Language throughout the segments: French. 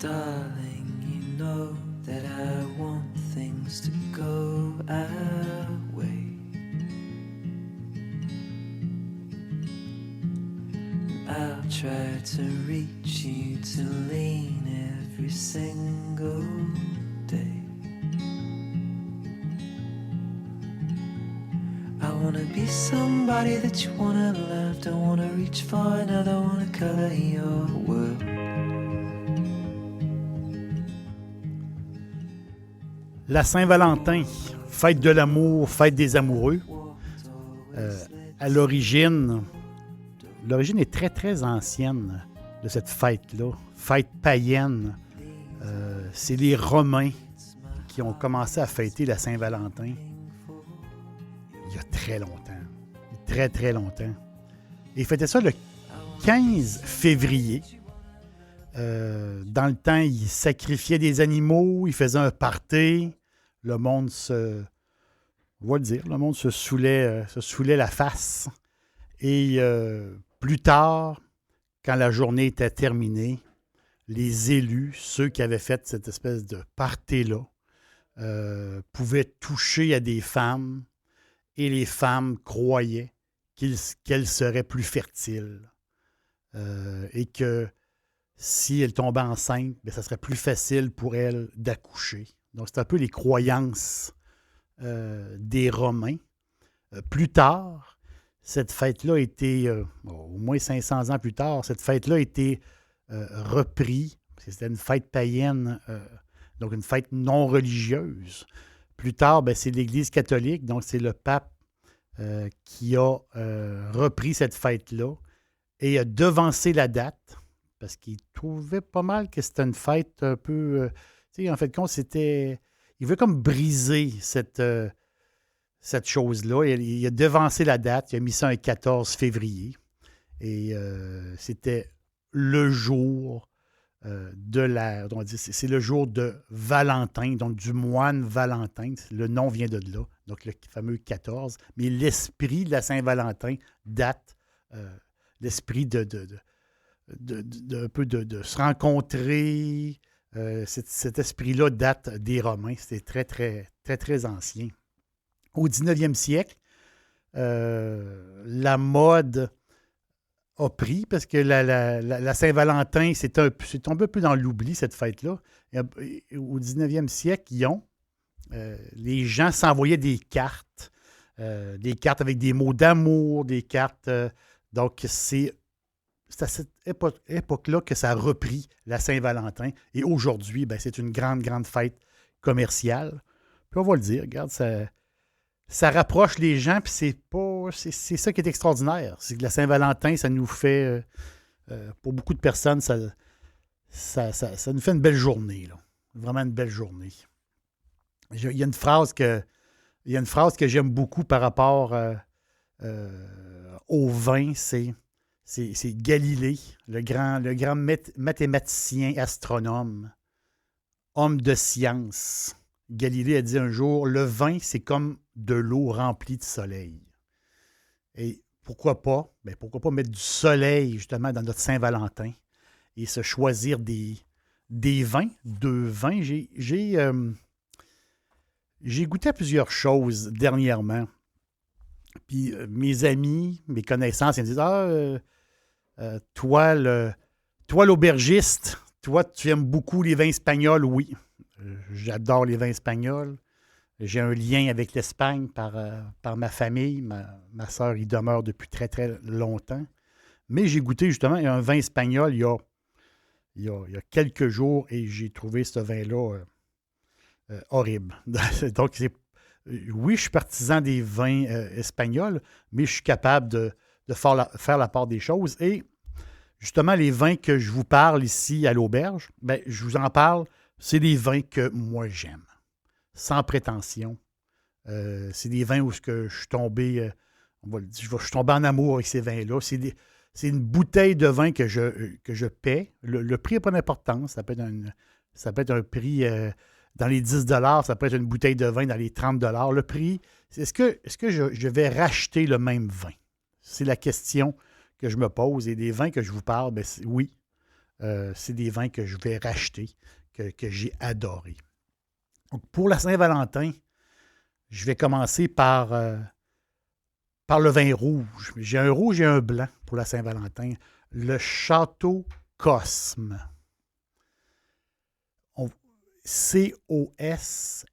Darling, you know that I want things to go our way. I'll try to reach you to lean every single day. I wanna be somebody that you wanna love. Don't wanna reach for another, wanna color your world. La Saint-Valentin, fête de l'amour, fête des amoureux. À l'origine est très, très ancienne de cette fête-là. Fête païenne. C'est les Romains qui ont commencé à fêter la Saint-Valentin il y a très longtemps. Très, très longtemps. Et ils fêtaient ça le 15 février. Dans le temps, ils sacrifiaient des animaux, ils faisaient un party. Le monde on va le dire, le monde se saoulait la face. Et plus tard, quand la journée était terminée, les élus, ceux qui avaient fait cette espèce de party-là, pouvaient toucher à des femmes et les femmes croyaient qu'elles seraient plus fertiles et que si elles tombaient enceintes, bien, ça serait plus facile pour elles d'accoucher. Donc, c'est un peu les croyances des Romains. Plus tard, cette fête-là a été, au moins 500 ans plus tard, cette fête-là a été reprise, parce que c'était une fête païenne, donc une fête non religieuse. Plus tard, bien, c'est l'Église catholique, donc c'est le pape qui a repris cette fête-là et a devancé la date, parce qu'il trouvait pas mal que c'était une fête un peu... tu sais, en fait, il veut comme briser cette chose-là. Il a devancé la date. Il a mis ça un 14 février. Et c'était le jour on dit, c'est le jour de Valentin, donc du moine Valentin. Le nom vient de là, donc le fameux 14. Mais l'esprit de la Saint-Valentin date, l'esprit un peu de se rencontrer. Cet esprit-là date des Romains. C'était très, très, très, très ancien. Au 19e siècle, la mode a pris parce que la Saint-Valentin, c'est tombé un peu dans l'oubli, cette fête-là. Au 19e siècle, les gens s'envoyaient des cartes avec des mots d'amour, des cartes. Donc, c'est à cette époque-là que ça a repris la Saint-Valentin. Et aujourd'hui, ben, c'est une grande, grande fête commerciale. Puis on va le dire, regarde, ça rapproche les gens, puis c'est ça qui est extraordinaire. C'est que la Saint-Valentin, ça nous fait, pour beaucoup de personnes, ça nous fait une belle journée, là. Vraiment une belle journée. Il y a une phrase que j'aime beaucoup par rapport au vin, c'est Galilée, le grand mathématicien astronome, homme de science. Galilée a dit un jour, le vin, c'est comme de l'eau remplie de soleil. Et pourquoi pas? Bien, pourquoi pas mettre du soleil, justement, dans notre Saint-Valentin et se choisir des vins, deux vins. J'ai goûté à plusieurs choses dernièrement. Puis mes amis, mes connaissances, ils me disent toi, l'aubergiste, toi, tu aimes beaucoup les vins espagnols, oui. J'adore les vins espagnols. J'ai un lien avec l'Espagne par ma famille. Ma sœur y demeure depuis très, très longtemps. Mais j'ai goûté justement un vin espagnol il y a quelques jours et j'ai trouvé ce vin-là horrible. Donc, oui, je suis partisan des vins espagnols, mais je suis capable de faire la part des choses. Et justement, les vins que je vous parle ici à l'auberge, bien, je vous en parle, c'est des vins que moi j'aime, sans prétention. C'est des vins où je suis tombé, je suis tombé en amour avec ces vins-là. C'est une bouteille de vin que je paie. Le prix n'a pas d'importance. Ça peut être un prix dans les 10 $, ça peut être une bouteille de vin dans les 30 $. Le prix, est-ce que je vais racheter le même vin? C'est la question que je me pose. Et des vins que je vous parle, bien, oui. c'est des vins que je vais racheter, que j'ai adorés. Donc, pour la Saint-Valentin, je vais commencer par le vin rouge. J'ai un rouge et un blanc pour la Saint-Valentin. Le Château Cosme. C-O-S-M-E.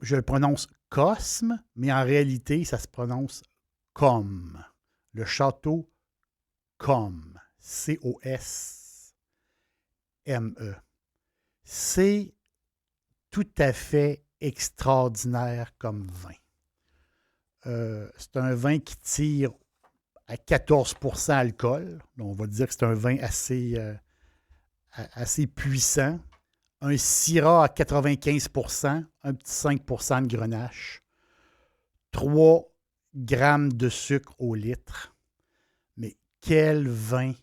Je le prononce Cosme, mais en réalité, ça se prononce comme. Le Château Comme. C-O-S-M-E. C'est tout à fait extraordinaire comme vin. C'est un vin qui tire à 14 % alcool. Donc, on va dire que c'est un vin assez puissant. Un Syrah à 95 %, un petit 5 % de grenache. 3 grammes de sucre au litre. Mais quel vin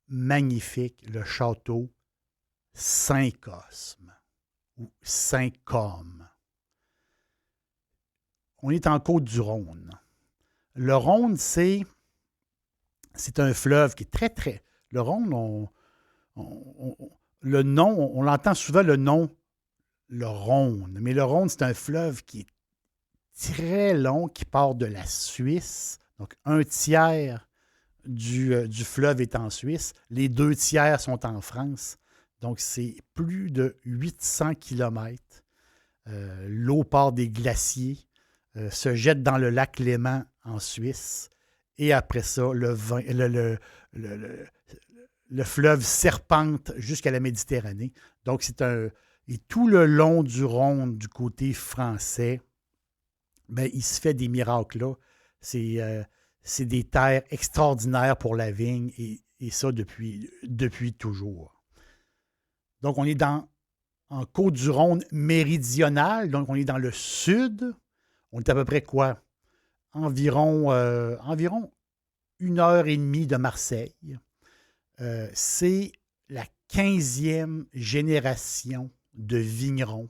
magnifique, le Château Saint-Cosme ou Saint-Côme. On est en Côte-du-Rhône. Le Rhône, c'est un fleuve qui est très, très... Le Rhône, le nom, on l'entend souvent le nom, le Rhône. Mais le Rhône, c'est un fleuve qui est très long, qui part de la Suisse. Donc, un tiers du fleuve est en Suisse. Les 2 tiers sont en France. Donc, c'est plus de 800 kilomètres. L'eau part des glaciers, se jette dans le lac Léman en Suisse. Et après ça, le fleuve serpente jusqu'à la Méditerranée. Donc, et tout le long du Rhône, du côté français, ben, il se fait des miracles là. C'est des terres extraordinaires pour la vigne et ça depuis toujours. Donc, on est en Côte-du-Rhône méridionale, donc on est dans le sud. On est à peu près quoi? Environ 1h30 de Marseille. C'est la 15e génération de vignerons.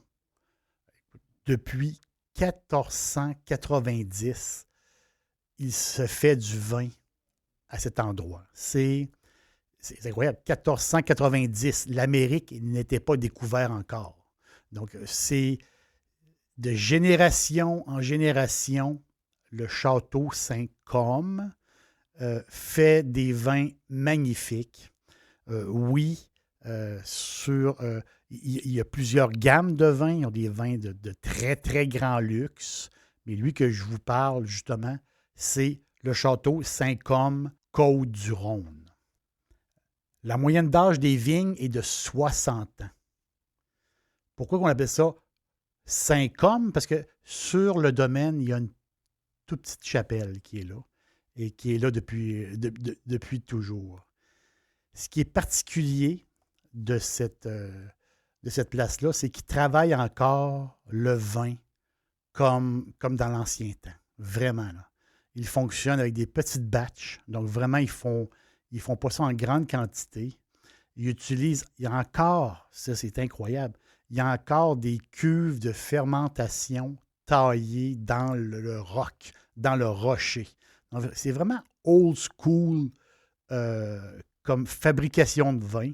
Depuis 1490, il se fait du vin à cet endroit. C'est incroyable. 1490, l'Amérique n'était pas découverte encore. Donc, c'est de génération en génération, le Château Saint-Côme fait des vins magnifiques. Oui, il y a plusieurs gammes de vins. Il y a des vins de très, très grand luxe. Mais lui que je vous parle, justement, c'est le Château Saint-Côme, Côte-du-Rhône. La moyenne d'âge des vignes est de 60 ans. Pourquoi on appelle ça Saint-Côme? Parce que sur le domaine, il y a une toute petite chapelle qui est là et qui est là depuis toujours. Ce qui est particulier de cette place-là, c'est qu'ils travaillent encore le vin comme dans l'ancien temps. Vraiment, là. Ils fonctionnent avec des petites batches. Donc, vraiment, ils font pas ça en grande quantité. Il y a encore, ça c'est incroyable, il y a encore des cuves de fermentation taillées dans le roc, dans le rocher. Donc, c'est vraiment old school comme fabrication de vin.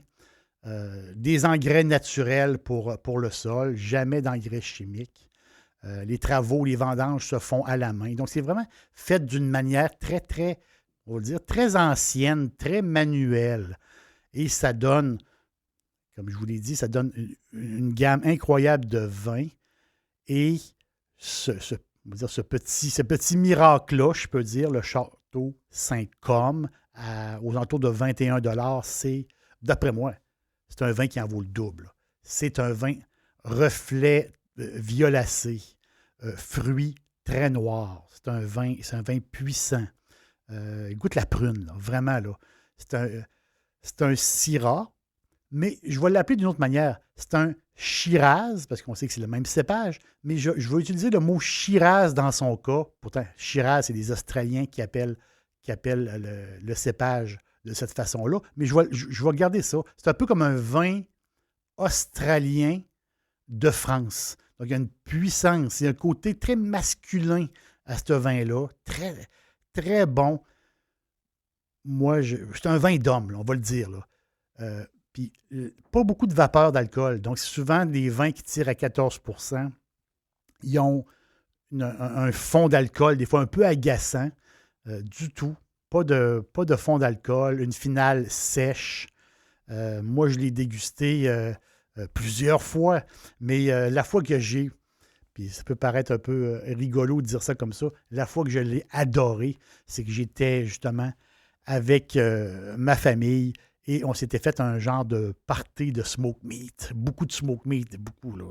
Des engrais naturels pour le sol, jamais d'engrais chimiques. Les travaux, les vendanges se font à la main. Donc, c'est vraiment fait d'une manière très, très, on va dire, très ancienne, très manuelle. Et ça donne, comme je vous l'ai dit, ça donne une gamme incroyable de vins. Et ce petit miracle-là, je peux dire, le Château Saint-Côme, aux alentours de 21 $, c'est, d'après moi, c'est un vin qui en vaut le double. C'est un vin reflet violacé, fruits très noirs. C'est un vin puissant. Il goûte la prune, là, vraiment. Là. C'est un Syrah, mais je vais l'appeler d'une autre manière. C'est un Shiraz, parce qu'on sait que c'est le même cépage, mais je vais utiliser le mot Shiraz dans son cas. Pourtant, Shiraz, c'est des Australiens qui appellent le cépage de cette façon-là. Mais je vais garder ça. C'est un peu comme un vin australien de France. Donc, il y a une puissance, il y a un côté très masculin à ce vin-là, très, très bon. moi, c'est un vin d'homme, là, on va le dire. Là. Puis, pas beaucoup de vapeur d'alcool. Donc, c'est souvent des vins qui tirent à 14 %. Ils ont un fond d'alcool, des fois un peu agaçant. Du tout. Pas de fond d'alcool. Une finale sèche. Moi, je l'ai dégusté plusieurs fois. Mais la fois que j'ai, puis ça peut paraître un peu rigolo de dire ça comme ça, la fois que je l'ai adoré, c'est que j'étais justement avec ma famille et on s'était fait un genre de party de smoke meat. Beaucoup de smoke meat, beaucoup. Là,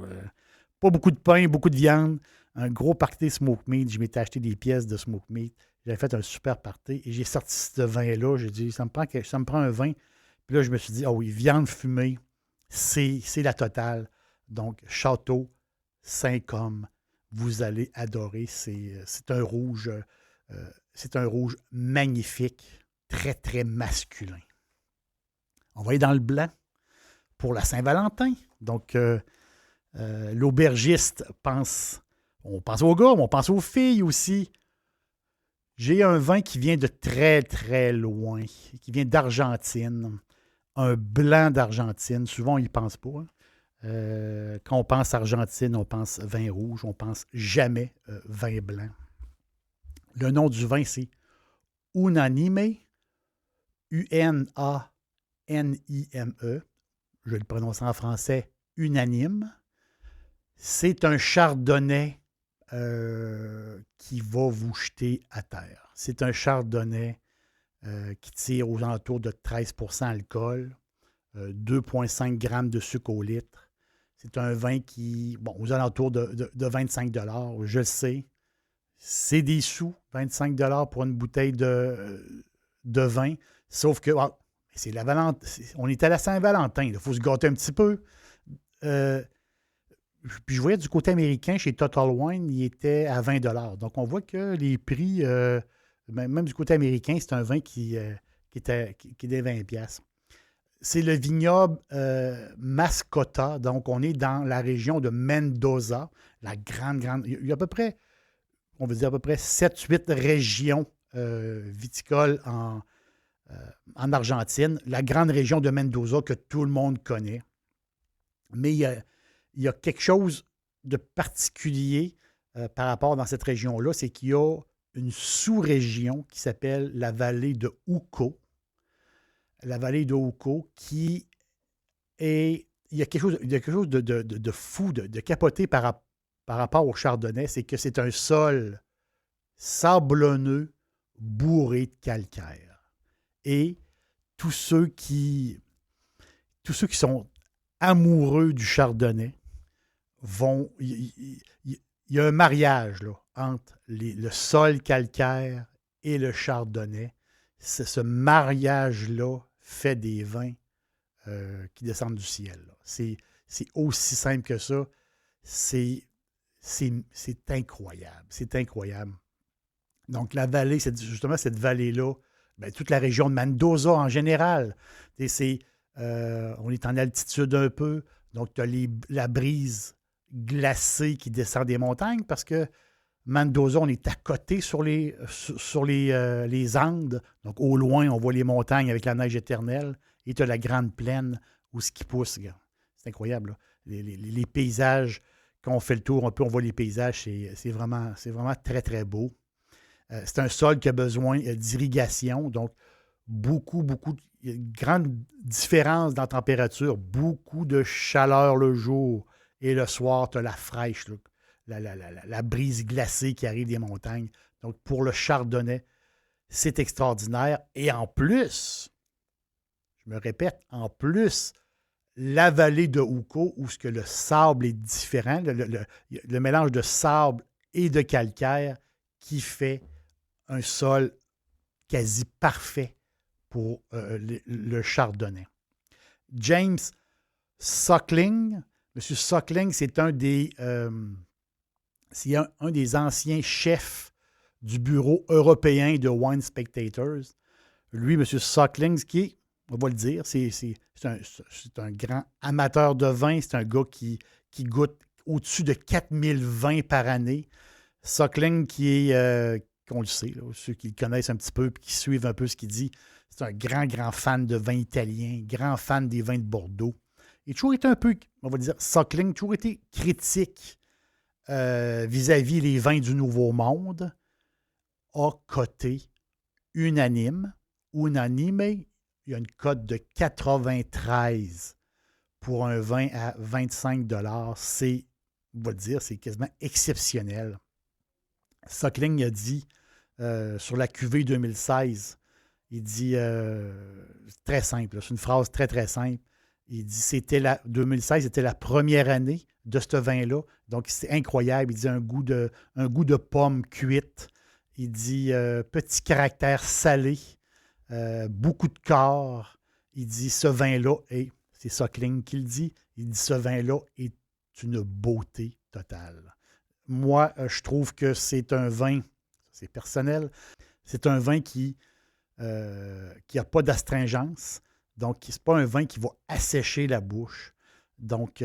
pas beaucoup de pain, beaucoup de viande. Un gros party smoke meat. Je m'étais acheté des pièces de smoke meat. J'avais fait un super party et j'ai sorti ce vin-là. J'ai dit, ça me prend un vin. Puis là, je me suis dit, ah oui, viande fumée, c'est la totale. Donc, Château Saint-Côme, vous allez adorer. C'est un rouge. C'est un rouge magnifique, très, très masculin. On va aller dans le blanc pour la Saint-Valentin. Donc, l'aubergiste on pense aux gars, mais on pense aux filles aussi. J'ai un vin qui vient de très, très loin, qui vient d'Argentine. Un blanc d'Argentine. Souvent, on n'y pense pas. Hein. Quand on pense Argentine, on pense vin rouge, on pense jamais vin blanc. Le nom du vin, c'est Unanime, Unanime. Je vais le prononcer en français, unanime. C'est un chardonnay qui va vous jeter à terre. C'est un chardonnay qui tire aux alentours de 13 % alcool, 2,5 grammes de sucre au litre. C'est un vin qui, bon, aux alentours de 25 $, je le sais. C'est des sous, 25 $ pour une bouteille de vin. Sauf que, c'est la on est à la Saint-Valentin. Il faut se gâter un petit peu. Puis je voyais du côté américain, chez Total Wine, il était à 20 $. Donc, on voit que les prix, même du côté américain, c'est un vin qui était 20 $. C'est le vignoble Mascota. Donc, on est dans la région de Mendoza, la grande. Il y a à peu près, on veut dire à peu près 7-8 régions viticoles en Argentine. La grande région de Mendoza que tout le monde connaît. Mais il y a quelque chose de particulier par rapport dans cette région-là, c'est qu'il y a une sous-région qui s'appelle la vallée de Uco. La vallée de Uco qui est... Il y a quelque chose de fou, de capoté par rapport au chardonnay, c'est que c'est un sol sablonneux, bourré de calcaire. Et tous ceux qui sont amoureux du chardonnay vont... Il y a un mariage là, entre le sol calcaire et le chardonnay. Ce mariage-là fait des vins qui descendent du ciel. Là. C'est aussi simple que ça. C'est incroyable. C'est incroyable. Donc, la vallée, c'est justement cette vallée-là, bien, toute la région de Mendoza en général. On est en altitude un peu, donc tu as la brise glacée qui descend des montagnes parce que Mendoza, on est à côté sur les Andes. Donc, au loin, on voit les montagnes avec la neige éternelle. Et tu as la grande plaine où ce qui pousse. C'est incroyable. Là. Les paysages, quand on fait le tour un peu, on voit les paysages. C'est vraiment très, très beau. C'est un sol qui a besoin d'irrigation. Donc, il y a une grande différence dans la température. Beaucoup de chaleur le jour. Et le soir, tu as la fraîche, là. La brise glacée qui arrive des montagnes. Donc, pour le chardonnay, c'est extraordinaire. Et en plus, je me répète, la vallée de Uco, où ce que le sable est différent, le mélange de sable et de calcaire qui fait un sol quasi parfait pour le chardonnay. James Suckling. M. Suckling, c'est un des anciens chefs du bureau européen de Wine Spectators. Lui, M. Suckling, qui est, on va le dire, c'est un grand amateur de vin. C'est un gars qui goûte au-dessus de 4000 vins par année. Suckling, qu'on le sait, là, ceux qui le connaissent un petit peu et qui suivent un peu ce qu'il dit, c'est un grand, grand fan de vins italiens, grand fan des vins de Bordeaux. Il a toujours été un peu, on va dire, Suckling, toujours été critique vis-à-vis les vins du Nouveau Monde, a coté unanime, il y a une cote de 93 pour un vin à 25 $. C'est, on va le dire, c'est quasiment exceptionnel. Suckling a dit sur la cuvée 2016, il dit, très simple, c'est une phrase très, très simple. Il dit 2016 était la première année de ce vin-là. Donc, c'est incroyable. Il dit un goût de pomme cuite. Il dit petit caractère salé, beaucoup de corps. Il dit ce vin-là, et c'est Suckling qui le dit, il dit ce vin-là est une beauté totale. Moi, je trouve que c'est un vin, c'est personnel, c'est un vin qui n'a pas d'astringence. Donc, ce n'est pas un vin qui va assécher la bouche. Donc,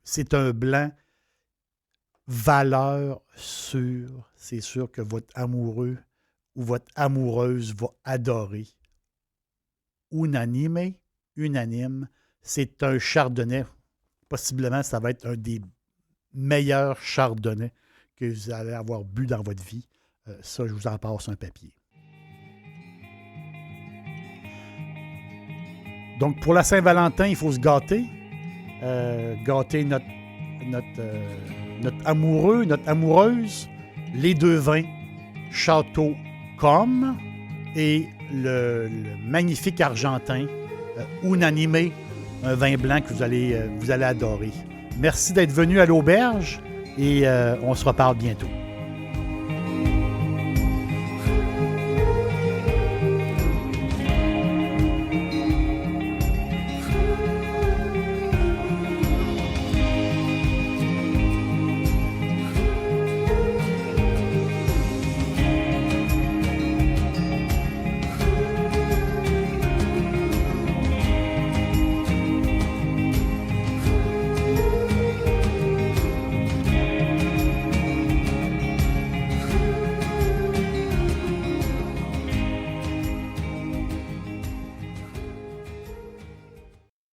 c'est un blanc valeur sûre. C'est sûr que votre amoureux ou votre amoureuse va adorer. Unanime, c'est un chardonnay. Possiblement, ça va être un des meilleurs chardonnays que vous allez avoir bu dans votre vie. Ça, je vous en passe un papier. Donc, pour la Saint-Valentin, il faut se gâter. Gâter notre amoureux, notre amoureuse. Les deux vins, Château Comme et le magnifique argentin, Unanime, un vin blanc que vous allez adorer. Merci d'être venu à l'auberge et on se reparle bientôt.